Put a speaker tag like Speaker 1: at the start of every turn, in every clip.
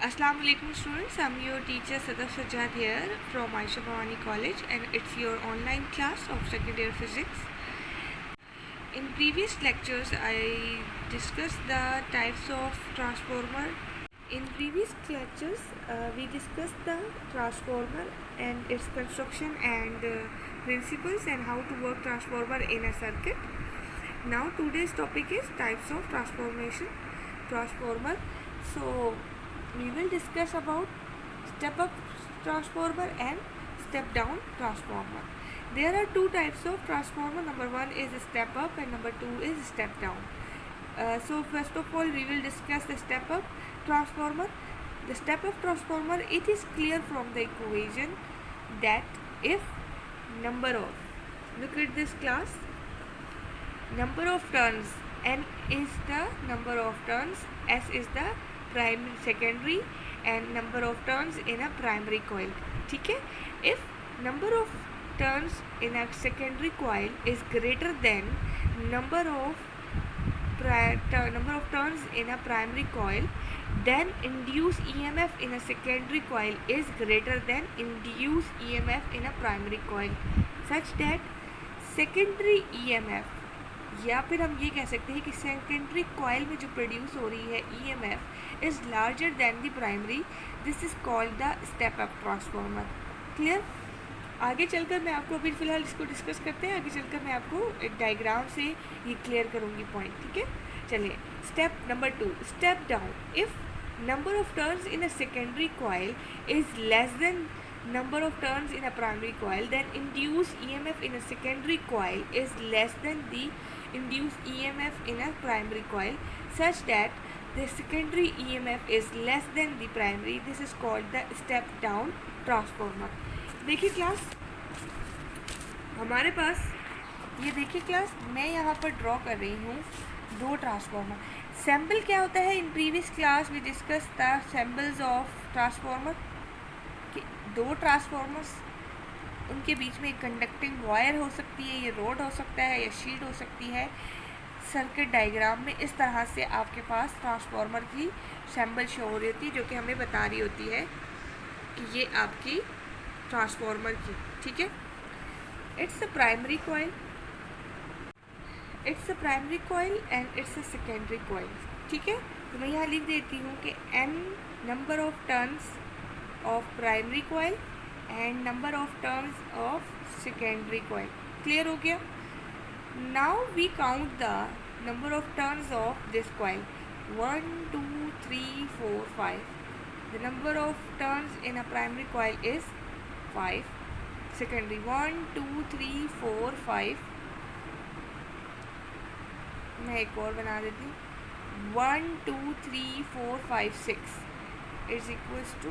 Speaker 1: Assalamu alaikum students, I'm your teacher Sadaf Sajjad here from Aisha Bhavani College, and it's your online class of second year physics. In previous lectures I discussed the types of transformer. In previous lectures we discussed the transformer and its construction and principles and how to work transformer in a circuit. Now today's topic is types of transformer. So we will discuss about step up transformer and step down transformer. There are two types of transformer. Number one is step up and number two is step down. So first of all we will discuss the step up transformer. The step up transformer, it is clear from the equation that if number of, look at this class, number of turns, n is the number of turns, s is the primary secondary and number of turns in a primary coil. ठीक है, if number of turns in a secondary coil is greater than number of turns in a primary coil, then induced EMF in a secondary coil is greater than induced EMF in a primary coil, such that secondary EMF, या फिर हम ये कह सकते हैं कि secondary coil में जो प्रोड्यूस हो रही है EMF is larger than the primary. This is called the step up transformer. Clear? आगे चलकर मैं आपको, अभी फ़िलहाल इसको डिस्कस करते हैं, आगे चलकर मैं आपको एक डायग्राम से ये क्लियर करूँगी पॉइंट. ठीक है, चलिए. Step number 2, step down. If number of turns in a secondary coil is less than number of turns in a primary coil, then induced EMF in a secondary coil is less than the induced EMF in a primary coil, such that the secondary EMF is less than the primary. This is called the step down transformer. देखिए class, हमारे पास ये देखिए class, मैं यहाँ पर draw कर रही हूँ दो ट्रांसफार्मर. सैम्पल क्या होता है? In previous class we discuss the samples of transformer. दो ट्रांसफार्मर्स, उनके बीच में एक कंडक्टिंग वायर हो सकती है, ये रोड हो सकता है या शीट हो सकती है. सर्किट डायग्राम में इस तरह से आपके पास ट्रांसफार्मर की सैम्पल शो हो रही होती है, जो कि हमें बता रही होती है कि ये आपकी ट्रांसफार्मर की. ठीक है, it's a primary coil, it's a primary coil and it's a secondary coil. ठीक है, तो मैं यहाँ लिख देती हूँ कि n number of turns of primary coil and number of turns of secondary coil. Clear हो गया? Now we count the number of turns of this coil. 1 2 3 4 5. The number of turns in a primary coil is 5. Secondary 1 2 3 4 5. मैं एक और बना देती हूँ. 1 2 3 4 5 6 is equals to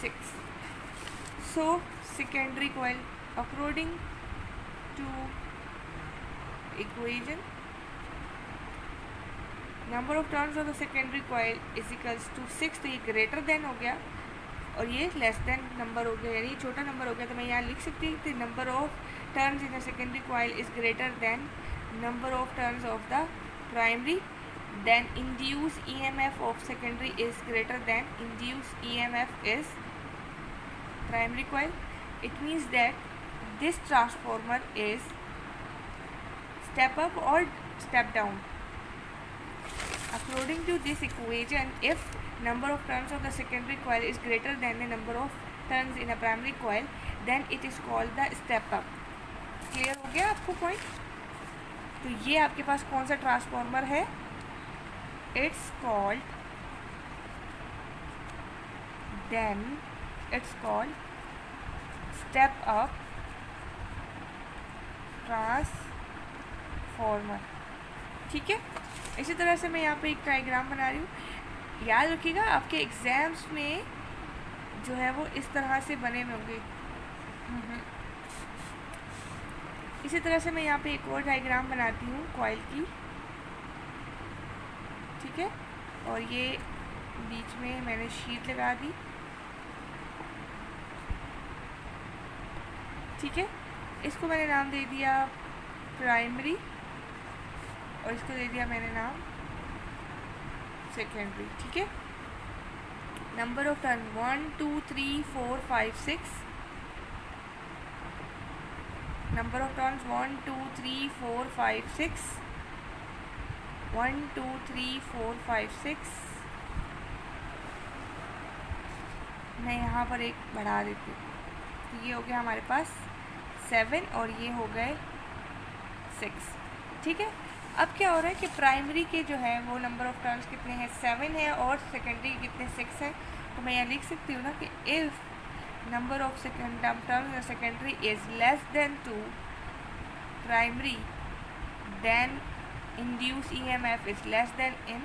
Speaker 1: 6. So secondary coil, according to equation, number of turns of the secondary coil is equals to 6. तो ये greater than हो गया और ये लेस देन नंबर हो गया, यानी छोटा नंबर हो गया. तो मैं यहाँ लिख सकती हूँ कि number of turns in the secondary coil is greater than number of turns of the primary. Then induced EMF of secondary is greater than induced EMF is primary coil. It means that this transformer is step up or step down. According to this equation, if number of turns of the secondary coil is greater than the number of turns in a primary coil, then it is called the step up. Clear हो गया आपको point? तो ये आपके पास कौन सा transformer है? It's called step up transformer. ठीक है, इसी तरह से मैं यहाँ पे एक डायग्राम बना रही हूँ. याद रखिएगा आपके एग्जाम्स में जो है वो इस तरह से बने हुए होंगे. इसी तरह से मैं यहाँ पे एक और डायग्राम बनाती हूँ कॉइल की. ठीक है, और ये बीच में मैंने शीट लगा दी. ठीक है, इसको मैंने नाम दे दिया प्राइमरी और इसको दे दिया मैंने नाम सेकेंडरी. ठीक है, number of turn 1 2 3 4 5 6, number of turns 1 2 3 4 5 6, 1 2 3 4 5 6। मैं यहाँ पर एक बढ़ा देती हूँ, तो ये हो गया हमारे पास 7 और ये हो गए 6। ठीक है, अब क्या हो रहा है कि प्राइमरी के जो है वो नंबर ऑफ टर्न्स कितने हैं, 7 है, और सेकेंडरी के कितने, 6 है। तो मैं यहाँ लिख सकती हूँ ना कि if number of terms in secondary is less than 2 primary, then induced EMF is less than in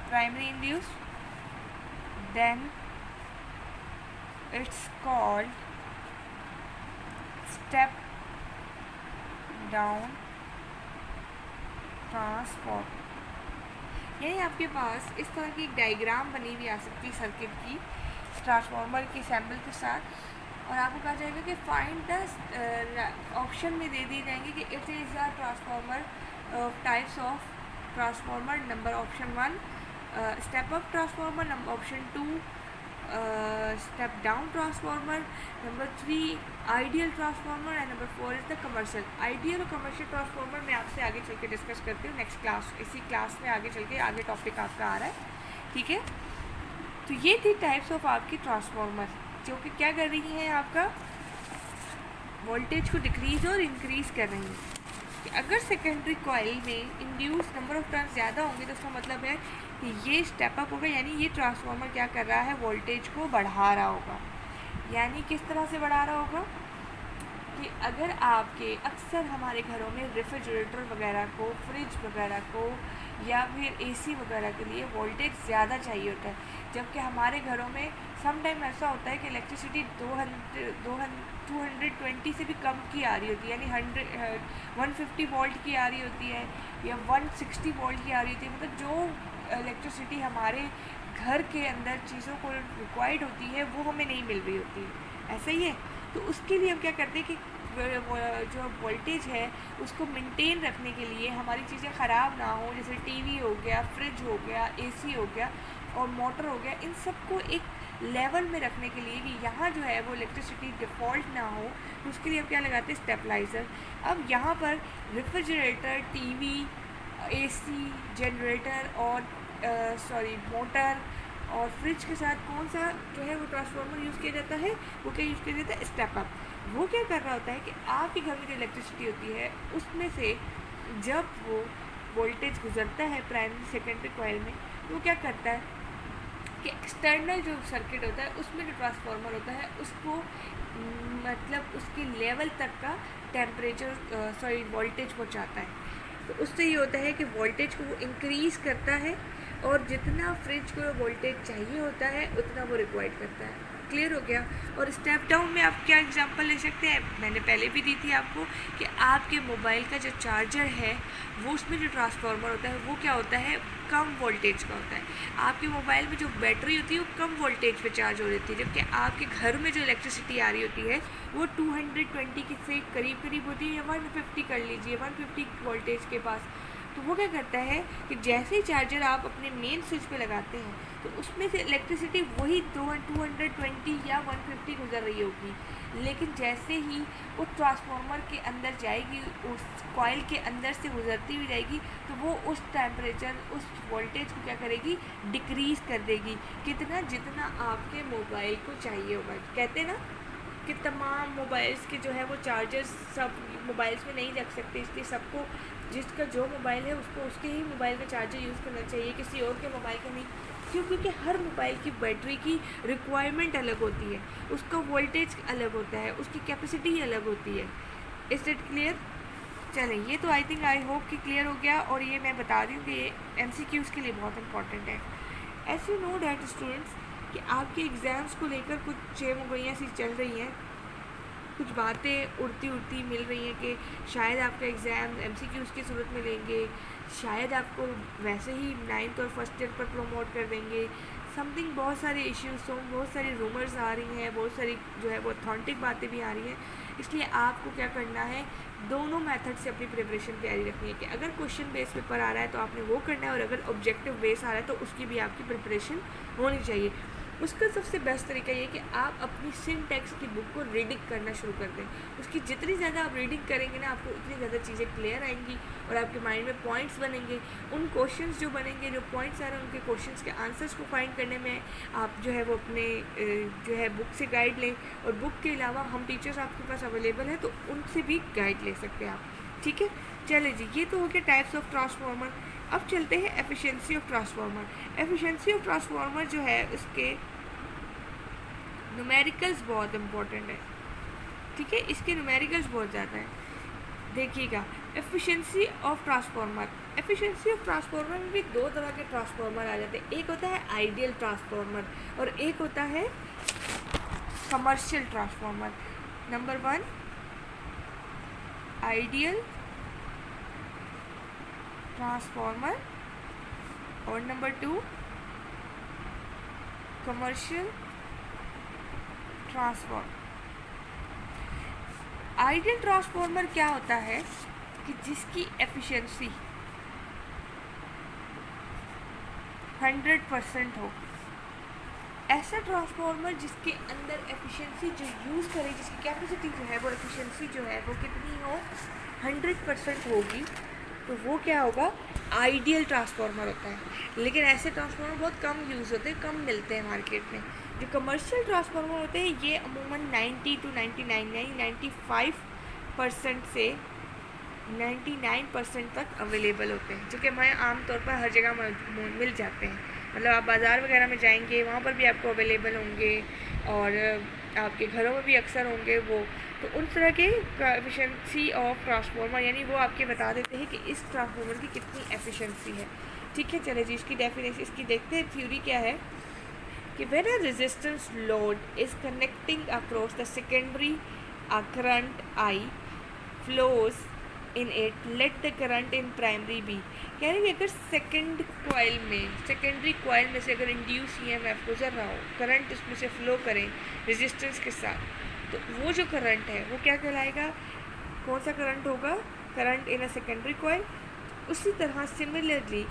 Speaker 1: primary induced, then it's called step down transformer। यही आपके पास इस तरह की एक डायग्राम बनी हुई आ सकती है सर्किट की ट्रांसफार्मर के सैम्पल के साथ, और आपको कहा जाएगा कि फाइंड द ऑप्शन में दे दिए जाएंगे कि it is a transformer types of transformer, number option 1 step up transformer, number option 2 step down transformer, number 3 ideal transformer, and number 4 is the commercial. Ideal और कमर्शियल ट्रांसफार्मर मैं आपसे आगे चल के डिस्कस करती हूँ नेक्स्ट क्लास, इसी class में आगे चल के आगे टॉपिक आपका आ रहा है। ठीक है, तो ये थी टाइप्स ऑफ आपकी ट्रांसफार्मर जो कि क्या कर रही हैं, आपका वोल्टेज को डिक्रीज और इंक्रीज कर रही हैं। कि अगर सेकेंडरी कॉइल में इंड्यूस नंबर ऑफ टर्न्स ज़्यादा होंगे तो उसका मतलब है कि ये स्टेप अप होगा, यानी ये ट्रांसफार्मर क्या कर रहा है, वोल्टेज को बढ़ा रहा होगा। यानी किस तरह से बढ़ा रहा होगा कि अगर आपके अक्सर हमारे घरों में रेफ्रिजरेटर वगैरह को, फ्रिज वगैरह को, या फिर एसी वगैरह के लिए वोल्टेज ज़्यादा चाहिए होता है, जबकि हमारे घरों में सम टाइम ऐसा होता है कि इलेक्ट्रिसिटी 220 से भी कम की आ रही होती है, यानी 150 वोल्ट की आ रही होती है, या 160 वोल्ट की आ रही होती है। मतलब जो इलेक्ट्रिसिटी हमारे घर के अंदर चीज़ों को रिक्वायर्ड होती है वो हमें नहीं मिल रही होती है, ऐसा ही है। तो उसके लिए हम क्या करते हैं कि जो वोल्टेज है उसको मेंटेन रखने के लिए, हमारी चीज़ें ख़राब ना हो, जैसे टीवी हो गया, फ्रिज हो गया, एसी हो गया और मोटर हो गया, इन सबको एक लेवल में रखने के लिए कि यहाँ जो है वो इलेक्ट्रिसिटी डिफ़ॉल्ट ना हो, तो उसके लिए हम क्या लगाते हैं, स्टेबलाइज़र। अब यहाँ पर रेफ्रिजरेटर, टीवी, एसी, जनरेटर और मोटर और फ्रिज के साथ कौन सा जो है वो ट्रांसफार्मर यूज़ किया जाता है, वो क्या यूज़ किया जाता है, स्टेप अप। वो क्या कर रहा होता है कि आपके घर में जो इलेक्ट्रिसिटी होती है उसमें से जब वो वोल्टेज गुजरता है प्राइमरी सेकेंडरी कॉइल में, तो वो क्या करता है कि एक्सटर्नल जो सर्किट होता है उसमें जो ट्रांसफार्मर होता है उसको मतलब उसके लेवल तक का टेम्परेचर वोल्टेज पहुँचाता है। तो उससे ये होता है कि वोल्टेज को वो इंक्रीज़ करता है, और जितना फ्रिज को वोल्टेज चाहिए होता है उतना वो रिक्वायर्ड करता है। क्लियर हो गया। और स्टेप डाउन में आप क्या एग्जांपल ले सकते हैं, मैंने पहले भी दी थी आपको कि आपके मोबाइल का जो चार्जर है वो उसमें जो ट्रांसफार्मर होता है वो क्या होता है, कम वोल्टेज का होता है। आपके मोबाइल में जो बैटरी होती है वो कम वोल्टेज पे चार्ज हो रही है, जबकि आपके घर में जो इलेक्ट्रिसिटी आ रही होती है वो 220 के से करीब होती है, या 150 कर लीजिए, 150 वोल्टेज के पास। तो वो क्या करता है कि जैसे ही चार्जर आप अपने मेन स्विच पे लगाते हैं तो उसमें से इलेक्ट्रिसिटी वही 220 या 150 गुजर रही होगी, लेकिन जैसे ही वो ट्रांसफार्मर के अंदर जाएगी, उस कॉइल के अंदर से गुजरती हुई जाएगी, तो वो उस टेम्परेचर, उस वोल्टेज को क्या करेगी, डिक्रीज़ कर देगी। कितना, जितना आपके मोबाइल को चाहिए होगा। कहते हैं ना कि तमाम मोबाइल्स के जो है वो चार्जर्स सब मोबाइल्स में नहीं रख सकते, इसलिए सबको जिसका जो मोबाइल है उसको उसके ही मोबाइल का चार्जर यूज़ करना चाहिए, किसी और के मोबाइल का नहीं। क्यों? क्योंकि हर मोबाइल की बैटरी की रिक्वायरमेंट अलग होती है, उसका वोल्टेज अलग होता है, उसकी कैपेसिटी ही अलग होती है। Is it clear? चलें, ये तो आई थिंक आई होप कि क्लियर हो गया। और ये मैं बता रही हूँ कि ये MCQs के लिए बहुत इंपॉर्टेंट है। As you know that students कि आपके एग्ज़ाम्स को लेकर कुछ चेमगोइयाँ सी चल रही हैं, कुछ बातें उड़ती मिल रही हैं कि शायद आपका एग्ज़ाम MCQs की सूरत में लेंगे, शायद आपको वैसे ही 9th और फर्स्ट ईयर पर प्रमोट कर देंगे, समथिंग। बहुत सारे इश्यूज हों, बहुत सारी रूमर्स आ रही हैं, बहुत सारी जो है वो ऑथेंटिक बातें भी आ रही हैं। इसलिए आपको क्या करना है, दोनों मेथड से अपनी प्रिपरेशन तैयारी रखनी है कि अगर क्वेश्चन बेस पेपर आ रहा है तो आपने वो करना है, और अगर ऑब्जेक्टिव बेस आ रहा है तो उसकी भी आपकी प्रिपरेशन होनी चाहिए। उसका सबसे बेस्ट तरीका ये कि आप अपनी सिंटैक्स की बुक को रीडिंग करना शुरू कर दें। उसकी जितनी ज़्यादा आप रीडिंग करेंगे ना, आपको उतनी ज़्यादा चीज़ें क्लियर आएंगी और आपके माइंड में पॉइंट्स बनेंगे। उन क्वेश्चंस जो बनेंगे, जो पॉइंट्स आ रहे हैं, उनके क्वेश्चंस के आंसर्स को फाइंड करने में आप जो है वो अपने जो है बुक से गाइड लें, और बुक के अलावा हम टीचर्स आपके पास अवेलेबल हैं तो उनसे भी गाइड ले सकते हैं आप। ठीक है, चले जी, ये तो हो गया टाइप्स ऑफ ट्रांसफार्मर। अब चलते हैं efficiency of transformer. Efficiency of transformer जो है उसके न्यूमेरिकल्स बहुत इंपॉर्टेंट है। ठीक है, इसके न्यूमेरिकल्स बहुत ज़्यादा है। देखिएगा, efficiency of transformer. Efficiency of transformer में भी दो तरह के ट्रांसफार्मर आ जाते हैं। एक होता है आइडियल ट्रांसफार्मर और एक होता है commercial transformer. Number 1 ideal transformer और number 2 commercial transformer. Ideal transformer क्या होता है कि जिसकी एफिशिएंसी 100% हो। ऐसा ट्रांसफार्मर जिसके अंदर एफिशिएंसी जो यूज़ करे, जिसकी कैपेसिटी जो है वो एफिशिएंसी जो है वो कितनी हो, 100% होगी, तो वो क्या होगा, आइडियल ट्रांसफार्मर होता है। लेकिन ऐसे ट्रांसफार्मर बहुत कम यूज़ होते हैं, कम मिलते हैं मार्केट में। जो कमर्शियल ट्रांसफार्मर होते हैं ये अमूमन 90 to 99 यानी 95% से 99% तक अवेलेबल होते हैं, जो कि हमें आमतौर पर हर जगह मिल जाते हैं। मतलब आप बाज़ार वगैरह में जाएंगे, वहाँ पर भी आपको अवेलेबल होंगे, और आपके घरों में भी अक्सर होंगे वो। तो उन तरह के एफिशिएंसी ऑफ ट्रांसफार्मर यानी वो आपके बता देते हैं कि इस ट्रांसफार्मर की कितनी एफिशिएंसी है। ठीक है, चले जी, इसकी डेफिनेशन इसकी देखते हैं। थ्योरी क्या है कि when a resistance load is connecting across the secondary current I flows in it, let the current in primary be. कह रहे हैं कि अगर सेकेंडरी कॉइल में से अगर इंड्यूस ईएमएफ गुजर रहा हो, करंट इसमें से फ्लो करें रेजिस्टेंस के साथ, तो वो जो करंट है वो क्या कहलाएगा, कौन सा करंट होगा, current in a secondary coil. उसी तरह सिमिलरली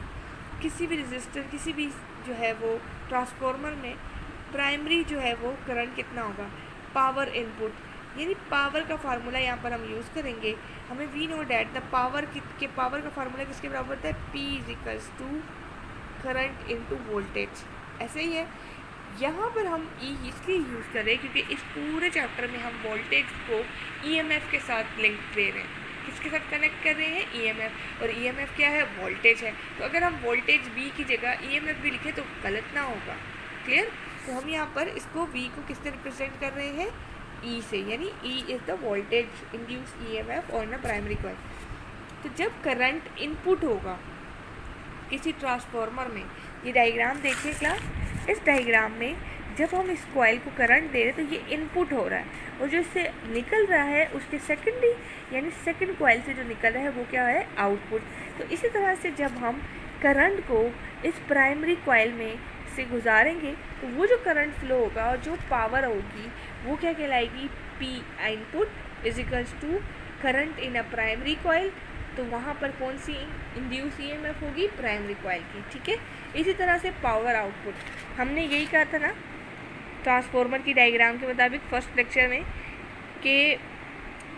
Speaker 1: किसी भी रेजिस्टर, किसी भी जो है वो ट्रांसफार्मर में प्राइमरी जो है वो करंट कितना होगा, पावर इनपुट, यानी पावर का फार्मूला यहाँ पर हम यूज़ करेंगे। हमें we know that the power के पावर का फार्मूला किसके बराबर होता है, P = करंट इनटू वोल्टेज। ऐसे ही है, यहाँ पर हम E इसलिए यूज़ कर रहे हैं क्योंकि इस पूरे चैप्टर में हम वोल्टेज को EMF के साथ लिंक दे रहे हैं। किसके साथ कनेक्ट कर रहे हैं, EMF, और EMF क्या है, वोल्टेज है। तो अगर हम वोल्टेज V की जगह EMF भी लिखें तो गलत ना होगा। क्लियर, तो हम यहाँ पर इसको V को किससे रिप्रेजेंट कर रहे हैं, E से, यानी E is the voltage induce EMF और ना प्राइमरी कॉइल। तो जब करंट इनपुट होगा किसी ट्रांसफार्मर में, ये डायग्राम देखिए क्लास, इस डायग्राम में जब हम इस कॉइल को करंट दे रहे हैं तो ये इनपुट हो रहा है, और जो इससे निकल रहा है उसके सेकेंडरी यानी सेकंड कॉइल से जो निकल रहा है वो क्या है, आउटपुट। तो इसी तरह से जब हम करंट को इस प्राइमरी कॉइल में से गुजारेंगे तो वो जो करंट फ्लो होगा और जो पावर होगी वो क्या कहलाएगी, P input = current in a primary coil. तो वहाँ पर कौन सी इंड्यूस EMF होगी, प्राइमरी कॉइल की। ठीक है, इसी तरह से पावर आउटपुट, हमने यही कहा था ना ट्रांसफार्मर की डायग्राम के मुताबिक फर्स्ट लेक्चर में कि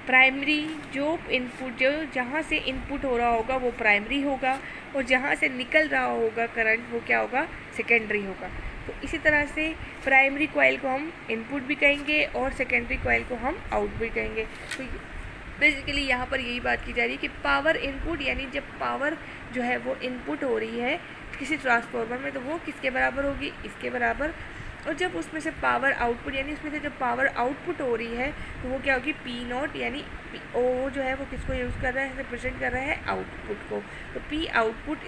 Speaker 1: प्राइमरी जो इनपुट, जो जहाँ से इनपुट हो रहा होगा वो प्राइमरी होगा, और जहाँ से निकल रहा होगा करंट वो क्या होगा, सेकेंडरी होगा। तो इसी तरह से प्राइमरी कॉइल को हम इनपुट भी कहेंगे और सेकेंडरी कॉइल को हम आउट भी कहेंगे। तो बेसिकली यहाँ पर यही बात की जा रही है कि पावर इनपुट यानी जब पावर जो है वो इनपुट हो रही है किसी ट्रांसफार्मर में तो वो किसके बराबर होगी, इसके बराबर। और जब उसमें से पावर आउटपुट यानी उसमें से जब पावर आउटपुट हो रही है तो वो क्या होगी, P0, यानी ओ जो है वो किसको यूज़ कर रहा है, रिप्रेजेंट कर रहा है आउटपुट को। तो P output =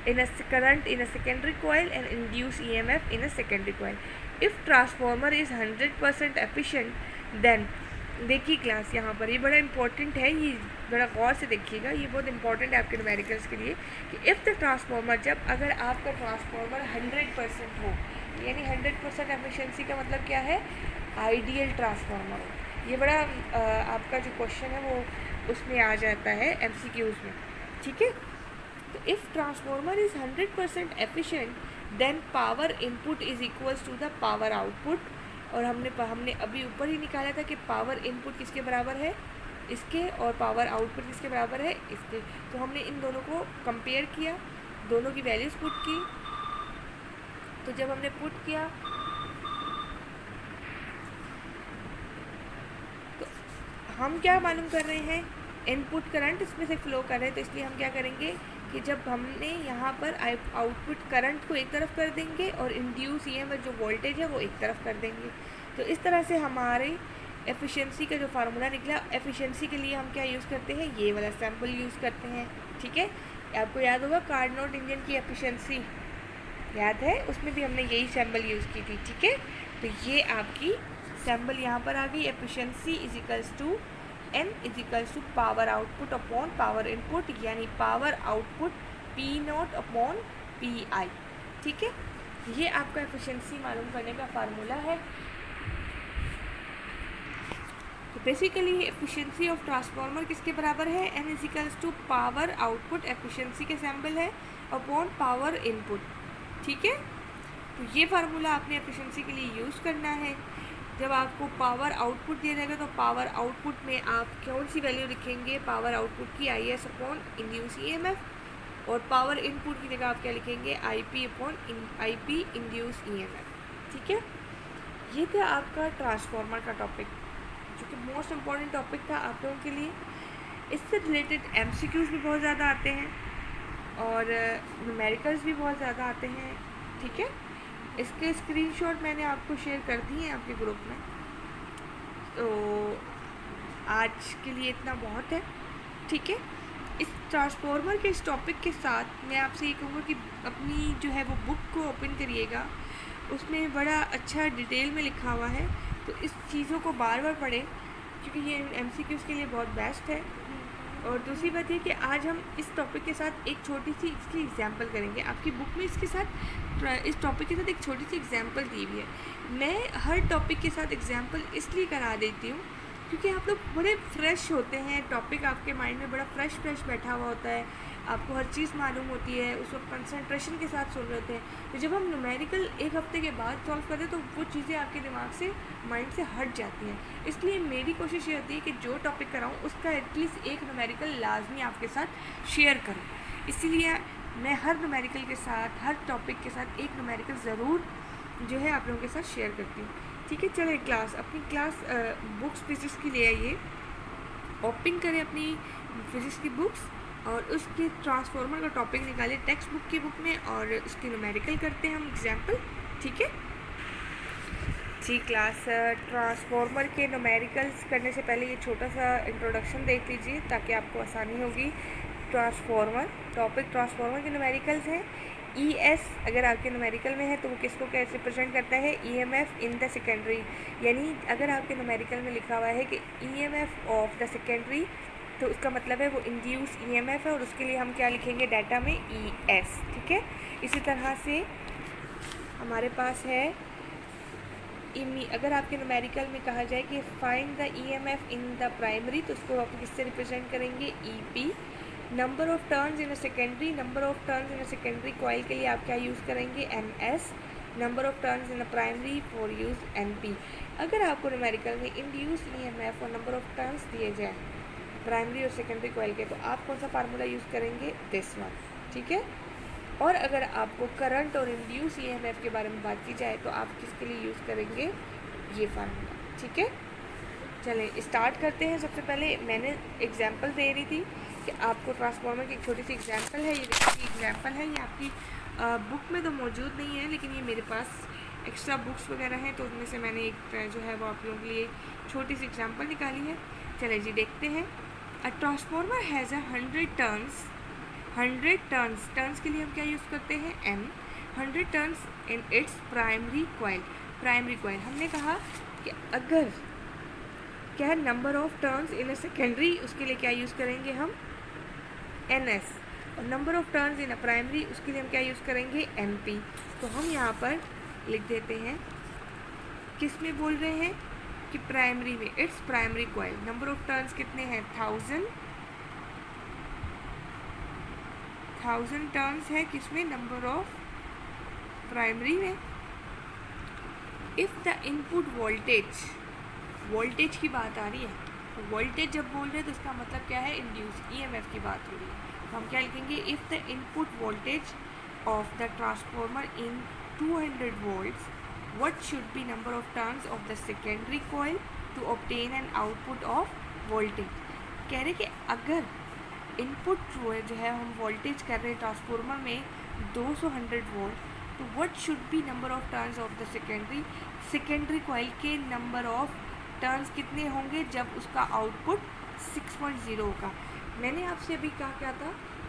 Speaker 1: in a current in a secondary coil and induce EMF in a secondary coil. If transformer is 100% efficient, then देखिए क्लास यहाँ पर ये बड़ा इंपॉर्टेंट है, ये बड़ा गौर से देखिएगा, ये बहुत इंपॉर्टेंट है आपके न्यूमेरिकल्स के लिए कि इफ़ द ट्रांसफार्मर, जब अगर आपका ट्रांसफार्मर 100% हो, यानी 100% एफिशिएंसी का मतलब क्या है, आइडियल ट्रांसफार्मर हो। ये बड़ा आपका जो क्वेश्चन है वो उसमें आ जाता है MCQs में, ठीक है। तो if transformer is 100% efficient then power input is equals to the power output. और हमने अभी ऊपर ही निकाला था कि पावर इनपुट किसके बराबर है, इसके, और पावर आउटपुट किसके बराबर है, इसके। तो हमने इन दोनों को कंपेयर किया, दोनों की वैल्यूज़ पुट की। तो जब हमने पुट किया तो हम क्या मालूम कर रहे हैं, इनपुट करंट इसमें से फ्लो कर रहे हैं। तो इसलिए हम क्या करेंगे कि जब हमने यहाँ पर आउटपुट करंट को एक तरफ कर देंगे और इंड्यूस EMF जो वोल्टेज है वो एक तरफ कर देंगे। तो इस तरह से हमारे एफिशिएंसी का जो फार्मूला निकला, एफिशिएंसी के लिए हम क्या यूज़ करते हैं, ये वाला सैम्पल यूज़ करते हैं, ठीक है। आपको याद होगा कार्नोट इंजन की एफिशिएंसी याद है, उसमें भी हमने यही सैम्पल यूज़ की थी, ठीक है। तो ये आपकी सैम्पल यहाँ पर आ गई, efficiency is equals to N is equals to power output upon power input, यानी power output P0 upon PI, ठीक है। ये आपका एफिशिएंसी मालूम करने का फार्मूला है। तो बेसिकली एफिशिएंसी ऑफ ट्रांसफार्मर किसके बराबर है, N is equals to power output, efficiency के सैम्पल है, अपॉन पावर इनपुट, ठीक है। तो ये फार्मूला आपने एफिशिएंसी के लिए यूज़ करना है। जब आपको पावर आउटपुट दिया जाएगा तो पावर आउटपुट में आप कौन सी वैल्यू लिखेंगे, पावर आउटपुट की IS अपॉन इंड्यूस EMF, और पावर इनपुट की जगह आप क्या लिखेंगे, IP upon IP induce EMF, ठीक है। ये था आपका ट्रांसफार्मर का टॉपिक, जो कि मोस्ट इम्पॉर्टेंट टॉपिक था आप लोगों के लिए। इससे रिलेटेड MCQs भी बहुत ज़्यादा आते हैं और न्यूमेरिकल्स भी बहुत ज़्यादा आते हैं, ठीक है। इसके स्क्रीनशॉट मैंने आपको शेयर कर दिए हैं आपके ग्रुप में। तो आज के लिए इतना बहुत है, ठीक है। इस ट्रांसफार्मर के इस टॉपिक के साथ मैं आपसे ये कहूँगा कि अपनी जो है वो बुक को ओपन करिएगा, उसमें बड़ा अच्छा डिटेल में लिखा हुआ है। तो इस चीज़ों को बार बार पढ़ें, क्योंकि ये MCQs के लिए बहुत बेस्ट है। और दूसरी बात ये कि आज हम इस टॉपिक के साथ एक छोटी सी इसकी एग्जांपल करेंगे। आपकी बुक में इसके साथ, इस टॉपिक के साथ एक छोटी सी एग्जांपल दी हुई है। मैं हर टॉपिक के साथ एग्जांपल इसलिए करा देती हूँ क्योंकि आप लोग बड़े फ्रेश होते हैं, टॉपिक आपके माइंड में बड़ा फ्रेश बैठा हुआ होता है, आपको हर चीज़ मालूम होती है, उस वक्त कंसंट्रेशन के साथ सुन रहे होते हैं। तो जब हम न्यूमेरिकल एक हफ्ते के बाद सॉल्व करते हैं तो वो चीज़ें आपके दिमाग से, माइंड से हट जाती हैं। इसलिए मेरी कोशिश ये होती है कि जो टॉपिक कराऊँ उसका एटलीस्ट एक न्यूमेरिकल लाजमी आपके साथ शेयर करूँ। इसीलिए मैं हर न्यूमेरिकल के साथ, हर टॉपिक के साथ एक न्यूमेरिकल ज़रूर जो है आप लोगों के साथ शेयर करती हूँ, ठीक है। चलिए अपनी क्लास बुक्स फिजिक्स की ले आइए, ओपन करें अपनी फिजिक्स की बुक्स और उसके ट्रांसफार्मर का टॉपिक निकालें टेक्स्ट बुक की बुक में और उसकी न्यूमेरिकल करते हैं हम एग्जाम्पल, ठीक है जी। क्लास ट्रांसफार्मर के न्यूमेरिकल्स करने से पहले ये छोटा सा इंट्रोडक्शन देख लीजिए ताकि आपको आसानी होगी। ट्रांसफार्मर टॉपिक, ट्रांसफार्मर के न्यूमेरिकल्स हैं। ES अगर आपके न्यूमेरिकल में है तो वो किसको कैसे रिप्रेजेंट करता है, EMF इन द सेकेंडरी। यानी अगर आपके न्यूमेरिकल में लिखा हुआ है कि EMF ऑफ द सेकेंडरी, तो उसका मतलब है वो इंड्यूस EMF है, और उसके लिए हम क्या लिखेंगे डाटा में, ES, ठीक है। इसी तरह से हमारे पास है अगर आपके न्यूमेरिकल में कहा जाए कि find the EMF in the primary, तो उसको आप किससे रिप्रेजेंट करेंगे, EP। Number of turns in a secondary, number of turns in a secondary coil के लिए आप क्या यूज़ करेंगे, NS। Number of turns in a primary for use NP। अगर आपको न्यूमेरिकल में इंड्यूस EMF और नंबर ऑफ टर्न्स दिए जाए प्राइमरी और सेकेंडरी कॉइल के, तो आप कौन सा फार्मूला यूज़ करेंगे, दिस वन, ठीक है। और अगर आपको करंट और इंड्यूस EMF के बारे में बात की जाए तो आप किसके लिए यूज़ करेंगे, ये फार्मूला, ठीक है। चलें स्टार्ट करते हैं। सबसे पहले मैंने एग्जांपल दे रही थी कि आपको ट्रांसफार्मर की एक छोटी सी एग्जांपल है, ये देखिए एग्जांपल है, ये आपकी बुक में तो मौजूद नहीं है लेकिन ये मेरे पास एक्स्ट्रा बुक्स वगैरह हैं तो उनमें से मैंने एक जो है वो आप लोगों के लिए छोटी सी एग्जांपल निकाली है। चले जी देखते हैं। A transformer has 100 turns. 100 turns के लिए हम क्या यूज़ करते हैं, M। 100 turns in its primary coil. Primary coil हमने कहा कि अगर क्या है number of turns in a secondary, उसके लिए क्या यूज़ करेंगे हम, NS। और number of turns in a primary, उसके लिए हम क्या यूज़ करेंगे, MP। तो हम यहाँ पर लिख देते हैं किस में बोल रहे हैं कि प्राइमरी में it's primary coil number of turns कितने हैं 1000 टर्न्स है किसमें नंबर ऑफ प्राइमरी में। इफ़ द इनपुट वोल्टेज की बात आ रही है, वोल्टेज जब बोल रहे हैं तो इसका मतलब क्या है इंड्यूस ईएमएफ की बात हो रही है। तो हम क्या लिखेंगे if the input voltage of the transformer in 200 volts what should be number of turns of the secondary coil to obtain an output of voltage। कह रहे कि अगर इनपुट जो है हम वोल्टेज कर रहे हैं ट्रांसफॉर्मर में 200 वोल्ट, तो what should B number of turns of the secondary coil के नंबर ऑफ टर्न्स कितने होंगे जब उसका आउटपुट 6.0 होगा। मैंने आपसे अभी क्या था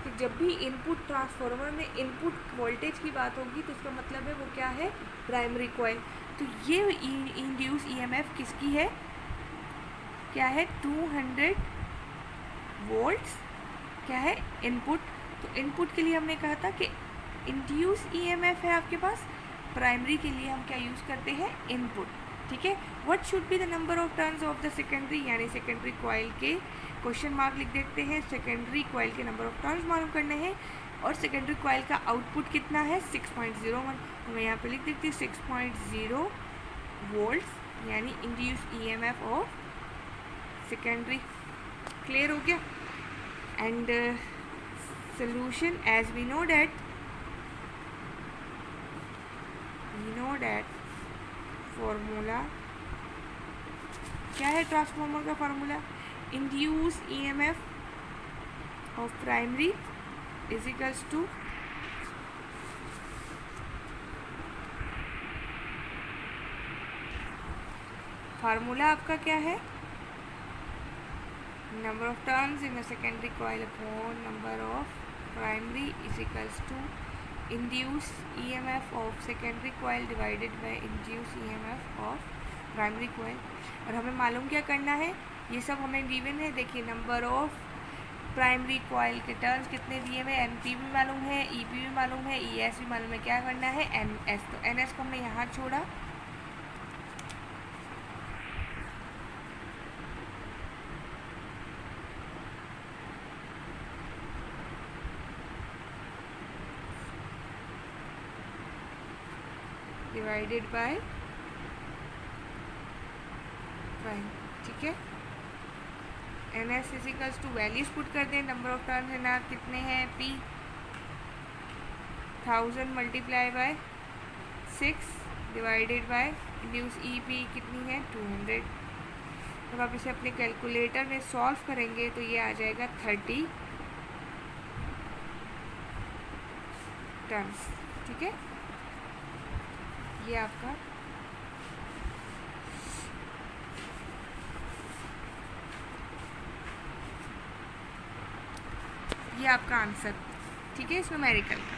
Speaker 1: कि जब भी इनपुट ट्रांसफार्मर में इनपुट वोल्टेज की बात होगी तो उसका मतलब है वो क्या है प्राइमरी कॉइल। तो ये इंड्यूस ईएमएफ किसकी है, क्या है 200 वोल्ट्स, क्या है इनपुट। तो इनपुट के लिए हमने कहा था कि इंड्यूस ईएमएफ है आपके पास, प्राइमरी के लिए हम क्या यूज़ करते हैं इनपुट, ठीक है। What should be the number of turns of the secondary, यानी सेकेंडरी कॉइल के क्वेश्चन मार्क लिख देते हैं, सेकेंडरी कॉइल के नंबर ऑफ टर्न्स मालूम करने हैं और सेकेंडरी कॉइल का आउटपुट कितना है 6.01। तो मैं यहाँ पे लिख देती हूँ 6.0 वोल्ट्स यानी induce EMF of secondary. Clear हो गया। And solution as we know that formula क्या है ट्रांसफार्मर का formula, induce EMF of primary is equals to formula आपका क्या है number of turns in a secondary coil upon number of primary is equals to induce EMF of secondary coil divided by induce EMF of primary coil. और हमें मालूम क्या करना है, ये सब हमें गिवन है। देखिए नंबर ऑफ प्राइमरी कॉइल के टर्न्स कितने दिए हुए, एनपी भी मालूम है, ईपी भी मालूम है, ईएस भी मालूम है। क्या करना है एनएस, तो एनएस को हमने यहाँ छोड़ा, डिवाइडेड बाय प्राइम, ठीक है। N S is equals to values put कर दें, नंबर ऑफ टर्न्स है ना कितने हैं P 1000 multiply by 6 divided by induce E P कितनी है 200। जब आप इसे अपने कैलकुलेटर में सॉल्व करेंगे तो ये आ जाएगा 30 टर्न्स, ठीक है। ये आपका आंसर, ठीक है, इस न्यूमेरिकल का।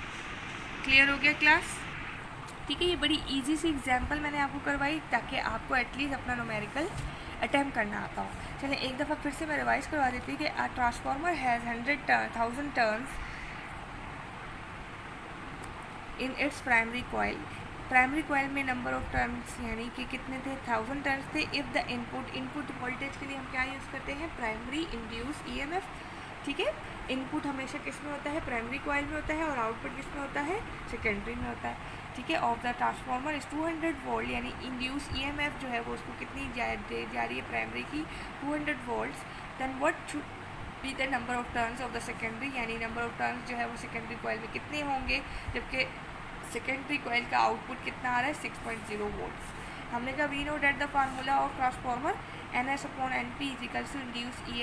Speaker 1: क्लियर हो गया क्लास, ठीक है। ये बड़ी इजी सी एग्जांपल मैंने आपको करवाई ताकि आपको एटलीस्ट अपना न्यूमेरिकल अटैम्प्ट करना आता हो। चलिए एक दफ़ा फिर से मैं रिवाइज करवा देती हूँ कि a transformer has 100,000 turns in its primary coil. Primary coil में नंबर ऑफ टर्न्स यानी कि कितने थे 1000 टर्न्स थे। इफ़ द इनपुट वोल्टेज के लिए हम क्या यूज़ करते हैं प्राइमरी इंड्यूस ईएमएफ, ठीक है। इनपुट हमेशा किस में होता है प्राइमरी कॉइल में होता है और आउटपुट किस में होता है सेकेंडरी में होता है, ठीक है। Of the transformer is 200 volt यानी इंड्यूस ईएमएफ जो है वो उसको कितनी जा रही है प्राइमरी की 200 volts. Then what should be the number of turns of the secondary, यानी नंबर ऑफ टर्न्स जो है वो सेकेंडरी कॉइल में कितने होंगे जबकि सेकेंडरी कॉइल का आउटपुट कितना आ रहा है 6.0 वोल्ट्स। हमने कहा we know that the formula of transformer N S upon N P is equals to induce E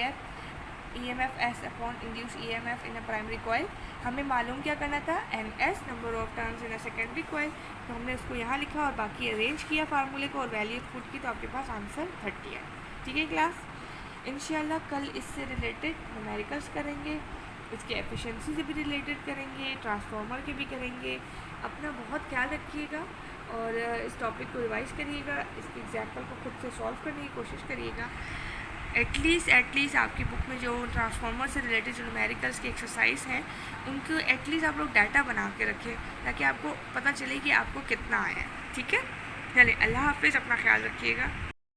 Speaker 1: M F S upon induce E M F in a primary coil. हमें मालूम क्या करना था N S number of turns in a secondary coil, तो हमने उसको यहाँ लिखा और बाकी अरेंज किया फार्मूले को और वैल्यू पुट की, तो आपके पास आंसर 30 है, ठीक है क्लास। इंशाल्लाह कल इससे रिलेटेड न्यूमेरिकल्स करेंगे, इसके एफिशिएंसी से भी रिलेटेड करेंगे, ट्रांसफार्मर के भी करेंगे। अपना बहुत ख्याल रखिएगा और इस टॉपिक को रिवाइज करिएगा, इसके एग्जाम्पल को खुद से सॉल्व करने की कोशिश करिएगा। एटलीस्ट आपकी बुक में जो ट्रांसफार्मर से रिलेटेड जो न्यूमेरिकल्स की एक्सरसाइज हैं उनको एटलीस्ट आप लोग डाटा बना के रखें ताकि आपको पता चले कि आपको कितना आया है, ठीक है। चलिए अल्लाह हाफिज़, अपना ख्याल रखिएगा।